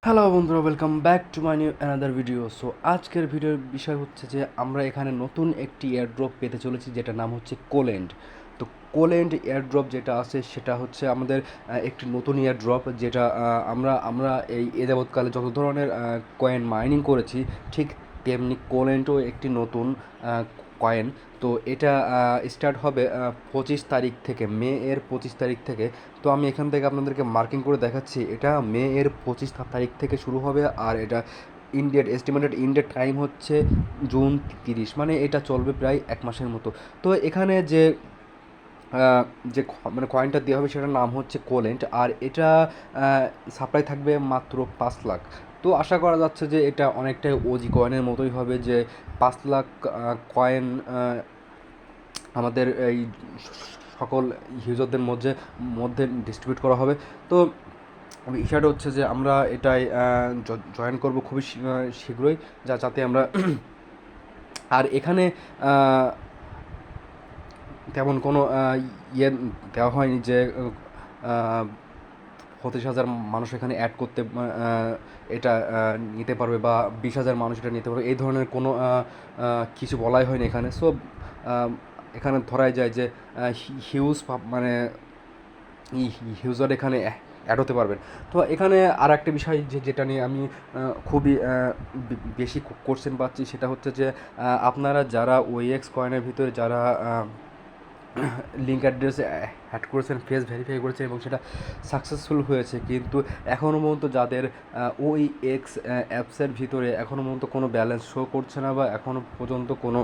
Hello বন্ধুরা, welcome back to my new another video. So আজকের ভিডিওর বিষয় হচ্ছে যে আমরা এখানে নতুন একটি এয়ারড্রপ পেতে চলেছি, যেটার নাম হচ্ছে কোল্যান্ড। তো কোল্যান্ড এয়ারড্রপ যেটা আছে সেটা হচ্ছে আমাদের একটি নতুন এয়ারড্রপ, যেটা আমরা এ যাবৎকালে যত ধরনের কয়েন মাইনিং করেছি, ঠিক তেমনি কোল্যান্ডও একটি নতুন কয়েন। তো এটা স্টার্ট হবে 25 তারিখ থেকে, মে 25 তারিখ থেকে। তো আমি এখান থেকে আপনাদেরকে মার্কিং করে দেখাচ্ছি, এটা মে 25 তারিখ থেকে শুরু হবে, আর এটা এস্টিমেটেড ইন্ডেট টাইম হচ্ছে জুন 30, মানে এটা চলবে প্রায় 1 মাসের মতো। তো এখানে মানে কয়েনটা দেওয়া হবে সেটার নাম হচ্ছে কোল্যান্ড, আর এটা সাপ্লাই থাকবে মাত্র 5 লাখ। তো আশা করা যাচ্ছে যে এটা অনেকটাই ওজি কয়েনের মতোই হবে, যে 5 লাখ কয়েন আমাদের এই সকল ইউজারদের মধ্যে মধ্যে ডিস্ট্রিবিউট করা হবে। তো বিষয়টা হচ্ছে যে আমরা এটাই জয়েন করব খুবই শীঘ্রই, যাতে আমরা আর এখানে তেমন কোনো ইয়ে দেওয়া হয়নি যে 25,000 মানুষ এখানে অ্যাড করতে এটা নিতে পারবে, বা 20,000 মানুষ এটা নিতে পারবে, এই ধরনের কোনো কিছু বলাই হয়নি এখানে। সো এখানে ধরাই যায় যে হিউজ মানে ইউজার এখানে অ্যাড হতে পারবেন। তো এখানে আর একটা বিষয় যেটা নিয়ে আমি খুবই বেশি কোশ্চেন পাচ্ছি, সেটা হচ্ছে যে আপনারা যারা ওএক্স কয়েনের ভিতরে যারা লিঙ্ক অ্যাড্রেসে অ্যাড করেছেন, ফেস ভেরিফাই করেছেন এবং সেটা সাকসেসফুল হয়েছে, কিন্তু এখনও পর্যন্ত যাদের ওই এক্স অ্যাপসের ভিতরে এখনও পর্যন্ত কোনো ব্যালেন্স শো করছে না, বা এখনও পর্যন্ত কোনো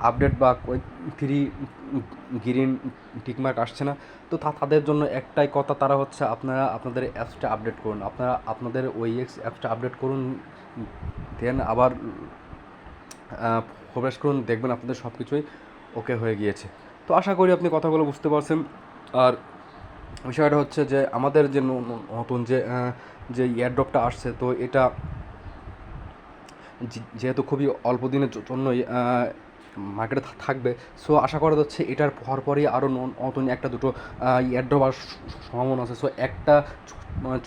আপডেট বা ফ্রি গ্রিন টিকমার্ক আসছে না, তো তাদের জন্য একটাই কথা, তারা হচ্ছে আপনারা আপনাদের অ্যাপসটা আপডেট করুন, আপনারা আপনাদের ওইএক্স অ্যাপসটা আপডেট করুন, দেন আবার প্রবেশ করুন, দেখবেন আপনাদের সব কিছুই ওকে হয়ে গিয়েছে। তো আশা করি আপনি কথাগুলো বুঝতে পারছেন। আর বিষয়টা হচ্ছে যে আমাদের যে নতুন যে এয়ারড্রপটা আসছে, তো এটা যেহেতু খুবই অল্প দিনের জন্যই মার্কেটে থাকবে, সো আশা করা যাচ্ছে এটার পরপরই আরও নতুন একটা দুটো এয়ারড্রপ আর সম্ভাবনা আছে। সো একটা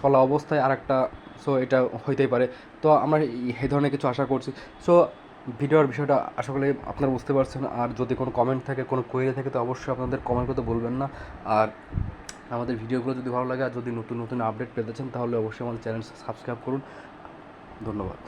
চলা অবস্থায় আর একটা, সো এটা হইতেই পারে। তো আমরা এই ধরনের কিছু আশা করছি। সো ভিডিওর বিষয়টা আশা করি আপনারা বুঝতে পারছেন। আর যদি কোনো কমেন্ট থাকে, কোনো কোয়েরি থাকে, তো অবশ্যই আপনাদের কমেন্ট করতে বলবেন না। আর আমাদের ভিডিওগুলো যদি ভালো লাগে, আর যদি নতুন নতুন আপডেট পেতে চান, তাহলে অবশ্যই আমাদের চ্যানেল সাবস্ক্রাইব করুন। ধন্যবাদ।